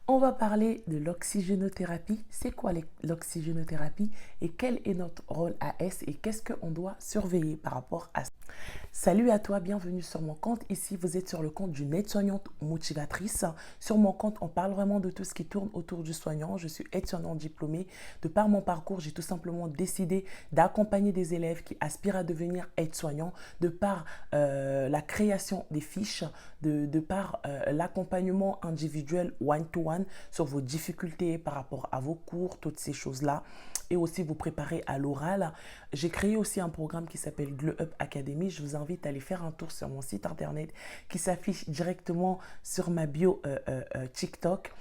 On va parler de l'oxygénothérapie. C'est quoi l'oxygénothérapie et quel est notre rôle AS et qu'est-ce qu'on doit surveiller par rapport à ça? Salut à toi, bienvenue sur mon compte. Ici, vous êtes sur le compte d'une aide-soignante motivatrice. Sur mon compte, on parle vraiment de tout ce qui tourne autour du soignant. Je suis aide-soignante diplômée. De par mon parcours, j'ai tout simplement décidé d'accompagner des élèves qui aspirent à devenir aide-soignant de par la création des fiches, de par l'accompagnement individuel one-to-one sur vos difficultés par rapport à vos cours, toutes ces choses-là, et aussi vous préparer à l'oral. J'ai créé aussi un programme qui s'appelle Glow Up Academy. Je vous invite à aller faire un tour sur mon site internet qui s'affiche directement sur ma bio TikTok.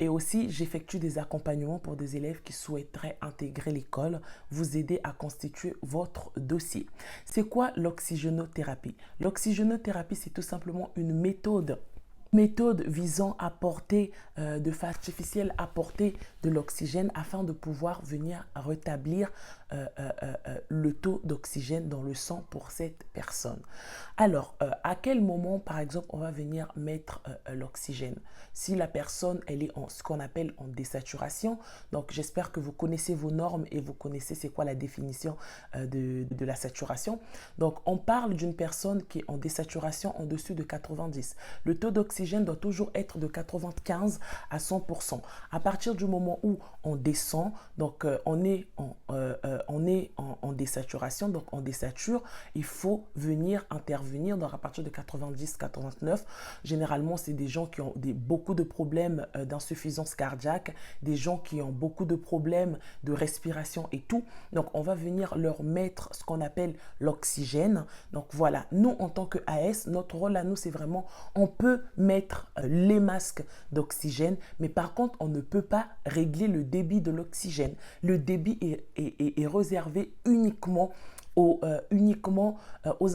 Et aussi, j'effectue des accompagnements pour des élèves qui souhaiteraient intégrer l'école, vous aider à constituer votre dossier. C'est quoi l'oxygénothérapie? L'oxygénothérapie, c'est tout simplement une méthode visant à porter de façon artificielle, apporter de l'oxygène afin de pouvoir venir rétablir le taux d'oxygène dans le sang pour cette personne. Alors, à quel moment, par exemple, on va venir mettre l'oxygène? Si la personne, elle est en ce qu'on appelle en désaturation, donc j'espère que vous connaissez vos normes et vous connaissez c'est quoi la définition de la saturation. Donc, on parle d'une personne qui est en désaturation en dessus de 90. Le taux d'oxygène doit toujours être de 95 à 100%. À partir du moment où on descend, donc on est en désaturation, donc on désature, il faut venir intervenir donc à partir de 90-89. Généralement, c'est des gens qui ont beaucoup de problèmes d'insuffisance cardiaque, des gens qui ont beaucoup de problèmes de respiration et tout. Donc, on va venir leur mettre ce qu'on appelle l'oxygène. Donc, voilà, nous, en tant que AS, notre rôle à nous, c'est vraiment, on peut mettre les masques d'oxygène, mais par contre, on ne peut pas régler le débit de l'oxygène. Le débit est réservé uniquement aux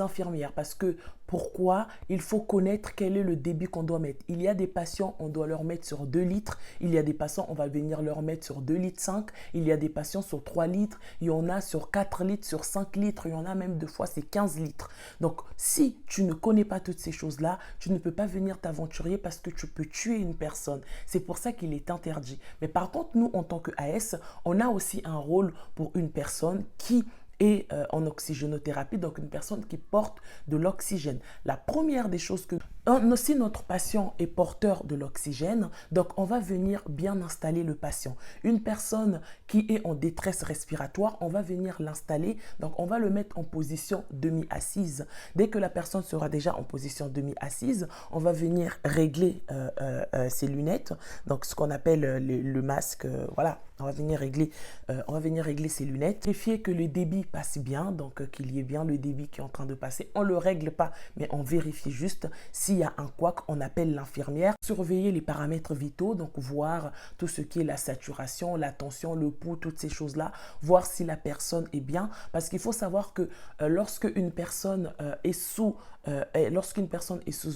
infirmières. Parce que pourquoi? Il faut connaître quel est le débit qu'on doit mettre. Il y a des patients, on doit leur mettre sur 2 litres. Il y a des patients, on va venir leur mettre sur 2 litres 5. Il y a des patients sur 3 litres. Il y en a sur 4 litres, sur 5 litres. Il y en a même 2 fois, c'est 15 litres. Donc, si tu ne connais pas toutes ces choses-là, tu ne peux pas venir t'aventurer parce que tu peux tuer une personne. C'est pour ça qu'il est interdit. Mais par contre, nous, en tant que AS, on a aussi un rôle pour une personne qui et en oxygénothérapie, donc une personne qui porte de l'oxygène. La première des choses que... Si notre patient est porteur de l'oxygène, donc on va venir bien installer le patient. Une personne qui est en détresse respiratoire, on va venir l'installer, donc on va le mettre en position demi-assise. Dès que la personne sera déjà en position demi-assise, on va venir régler ses lunettes, donc ce qu'on appelle le masque, voilà. On va venir régler ses lunettes, vérifier que le débit passe bien, donc qu'il y ait bien le débit qui est en train de passer. On ne le règle pas, mais on vérifie juste s'il y a un couac, on appelle l'infirmière. Surveiller les paramètres vitaux, donc voir tout ce qui est la saturation, la tension, le pouls, toutes ces choses-là, voir si la personne est bien. Parce qu'il faut savoir que lorsqu'une personne est sous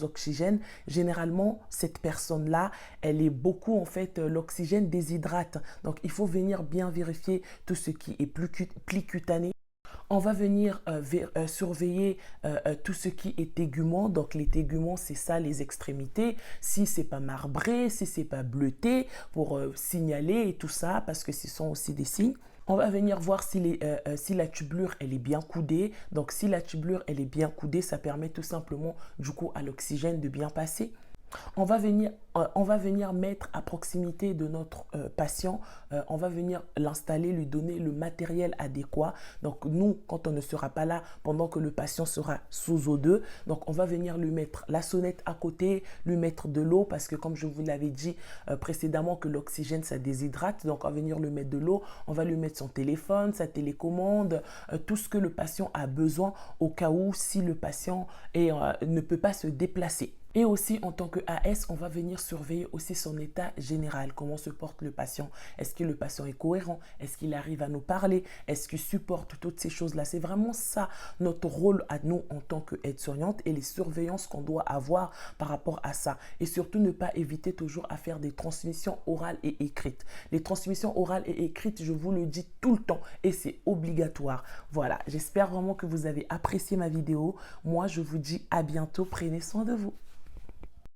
oxygène, généralement, cette personne-là, elle est beaucoup, en fait, l'oxygène déshydrate. Donc, il faut venir bien vérifier tout ce qui est plus cutané. On va venir surveiller tout ce qui est tégument. Donc, les téguments, c'est ça, les extrémités. Si c'est pas marbré, si c'est pas bleuté, pour signaler et tout ça, parce que ce sont aussi des signes. On va venir voir si la tubulure, elle est bien coudée. Donc, si la tubulure, elle est bien coudée, ça permet tout simplement, du coup, à l'oxygène de bien passer. On va venir mettre à proximité de notre patient, on va venir l'installer, lui donner le matériel adéquat. Donc nous, quand on ne sera pas là, pendant que le patient sera sous O2, donc on va venir lui mettre la sonnette à côté, lui mettre de l'eau, parce que comme je vous l'avais dit précédemment que l'oxygène, ça déshydrate. Donc on va venir lui mettre de l'eau, on va lui mettre son téléphone, sa télécommande, tout ce que le patient a besoin au cas où si le patient ne peut pas se déplacer. Et aussi, en tant que AS, on va venir surveiller aussi son état général. Comment se porte le patient? Est-ce que le patient est cohérent? Est-ce qu'il arrive à nous parler? Est-ce qu'il supporte toutes ces choses-là? C'est vraiment ça, notre rôle à nous en tant qu'aide-soignante et les surveillances qu'on doit avoir par rapport à ça. Et surtout, ne pas éviter toujours à faire des transmissions orales et écrites. Les transmissions orales et écrites, je vous le dis tout le temps et c'est obligatoire. Voilà, j'espère vraiment que vous avez apprécié ma vidéo. Moi, je vous dis à bientôt. Prenez soin de vous.